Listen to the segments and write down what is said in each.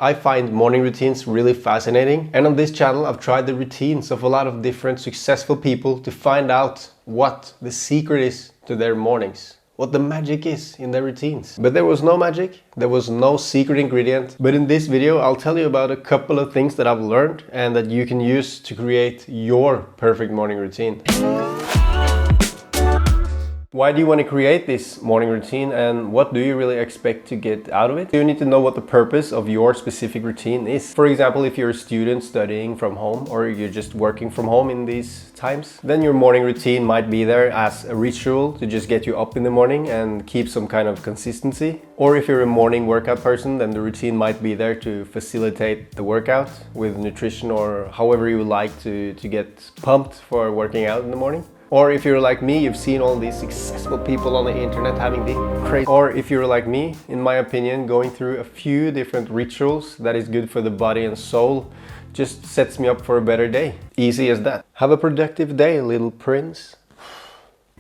I find morning routines really fascinating, and on this channel I've tried the routines of a lot of different successful people to find out what the secret is to their mornings, what the magic is in their routines. But there was no magic, there was no secret ingredient. But in this video I'll tell you about a couple of things that I've learned and that you can use to create your perfect morning routine. Why do you want to create this morning routine, and what do you really expect to get out of it? You need to know what the purpose of your specific routine is. For example, if you're a student studying from home or you're just working from home in these times, then your morning routine might be there as a ritual to just get you up in the morning and keep some kind of consistency. Or if you're a morning workout person, then the routine might be there to facilitate the workout with nutrition or however you would like to get pumped for working out in the morning. Or if you're like me, you've seen all these successful people on the internet having the crazy... Or if you're like me, in my opinion, going through a few different rituals that is good for the body and soul just sets me up for a better day. Easy as that. Have a productive day, little prince.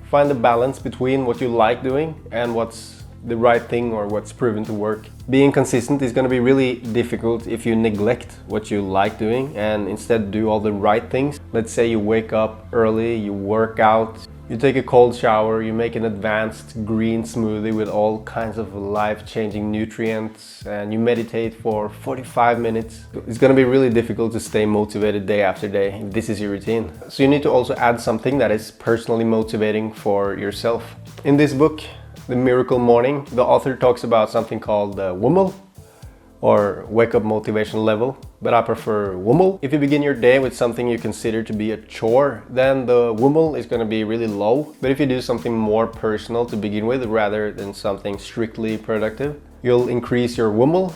Find a balance between what you like doing and what's the right thing or what's proven to work. Being consistent is going to be really difficult if you neglect what you like doing and instead do all the right things. Let's say you wake up early, you work out, you take a cold shower, you make an advanced green smoothie with all kinds of life-changing nutrients, and you meditate for 45 minutes. It's going to be really difficult to stay motivated day after day if this is your routine. So you need to also add something that is personally motivating for yourself. In this book, The Miracle Morning, the author talks about something called WUML, or Wake Up Motivation Level, but I prefer WUML. If you begin your day with something you consider to be a chore, then the WUML is going to be really low. But if you do something more personal to begin with rather than something strictly productive, you'll increase your WUML,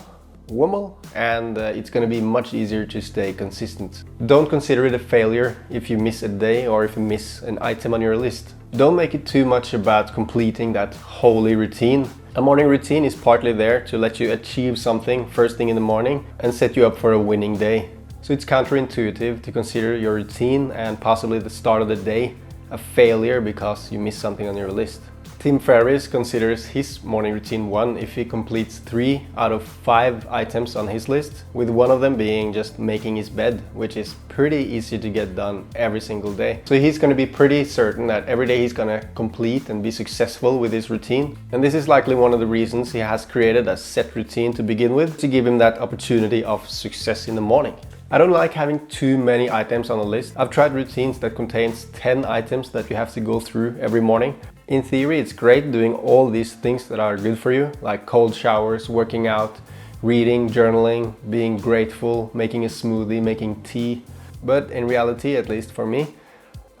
and it's going to be much easier to stay consistent. Don't consider it a failure if you miss a day or if you miss an item on your list. Don't make it too much about completing that holy routine. A morning routine is partly there to let you achieve something first thing in the morning and set you up for a winning day. So it's counterintuitive to consider your routine and possibly the start of the day a failure because you missed something on your list. Tim Ferriss considers his morning routine one if he completes 3 out of 5 items on his list, with one of them being just making his bed, which is pretty easy to get done every single day. So he's going to be pretty certain that every day he's going to complete and be successful with his routine. And this is likely one of the reasons he has created a set routine to begin with, to give him that opportunity of success in the morning. I don't like having too many items on the list. I've tried routines that contains 10 items that you have to go through every morning. In theory, it's great doing all these things that are good for you, like cold showers, working out, reading, journaling, being grateful, making a smoothie, making tea. But in reality, at least for me,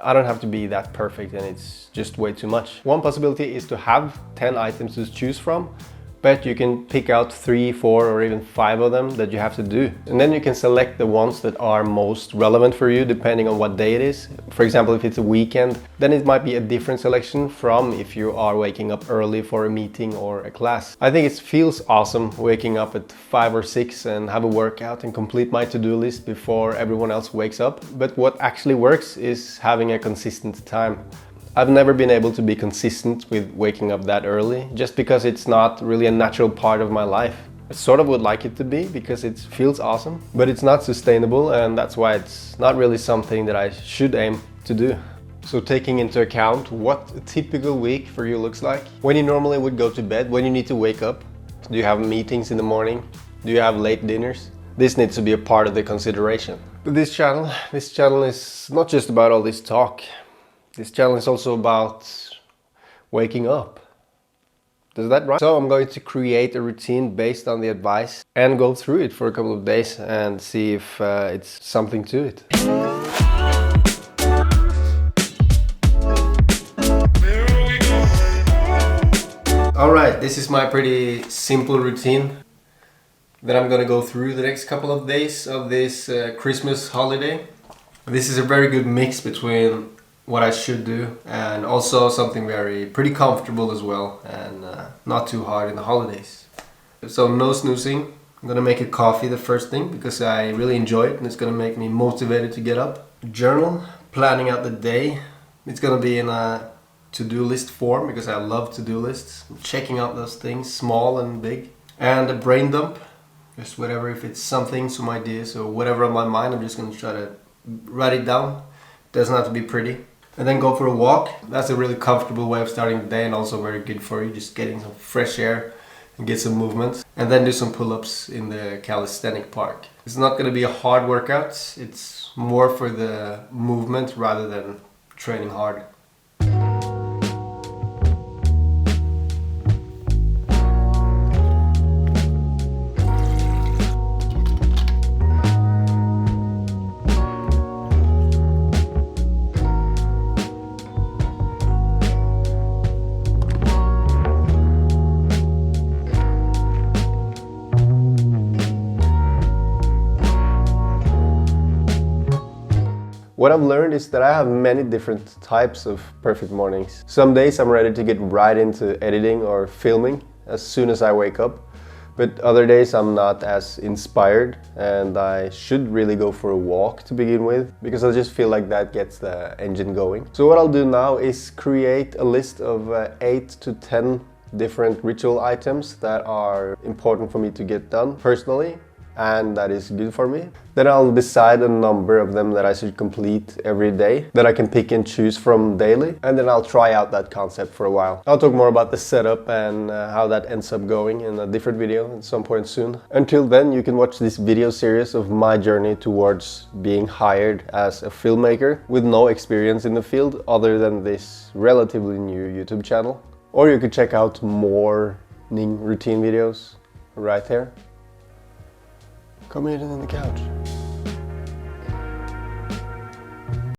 I don't have to be that perfect, and it's just way too much. One possibility is to have 10 items to choose from, but you can pick out 3, 4 or even 5 of them that you have to do. And then you can select the ones that are most relevant for you depending on what day it is. For example, if it's a weekend, then it might be a different selection from if you are waking up early for a meeting or a class. I think it feels awesome waking up at 5 or 6 and have a workout and complete my to-do list before everyone else wakes up. But what actually works is having a consistent time. I've never been able to be consistent with waking up that early, just because it's not really a natural part of my life. I sort of would like it to be because it feels awesome, but it's not sustainable, and that's why it's not really something that I should aim to do. So taking into account what a typical week for you looks like, when you normally would go to bed, when you need to wake up, do you have meetings in the morning, do you have late dinners? This needs to be a part of the consideration. But this channel is not just about all this talk. This channel is also about waking up. Does that rhyme? So I'm going to create a routine based on the advice and go through it for a couple of days and see if it's something to it. Alright, this is my pretty simple routine that I'm gonna go through the next couple of days of this Christmas holiday. This is a very good mix between what I should do and also something pretty comfortable as well, and not too hard in the holidays. So no snoozing. I'm gonna make a coffee the first thing because I really enjoy it and it's gonna make me motivated to get up. Journal, planning out the day. It's gonna be in a to-do list form because I love to-do lists. Checking out those things, small and big. And a brain dump. Just whatever, if it's something, some ideas or whatever on my mind, I'm just gonna try to write it down. Doesn't have to be pretty. And then go for a walk. That's a really comfortable way of starting the day and also very good for you, just getting some fresh air and get some movement. And then do some pull-ups in the calisthenic park. It's not gonna be a hard workout, it's more for the movement rather than training hard. What I've learned is that I have many different types of perfect mornings. Some days I'm ready to get right into editing or filming as soon as I wake up. But other days I'm not as inspired and I should really go for a walk to begin with because I just feel like that gets the engine going. So what I'll do now is create a list of 8 to 10 different ritual items that are important for me to get done personally and that is good for me. Then I'll decide a number of them that I should complete every day that I can pick and choose from daily, and then I'll try out that concept for a while. I'll talk more about the setup and how that ends up going in a different video at some point soon. Until then, you can watch this video series of my journey towards being hired as a filmmaker with no experience in the field other than this relatively new YouTube channel. Or you could check out morning routine videos right here. Come here in the couch.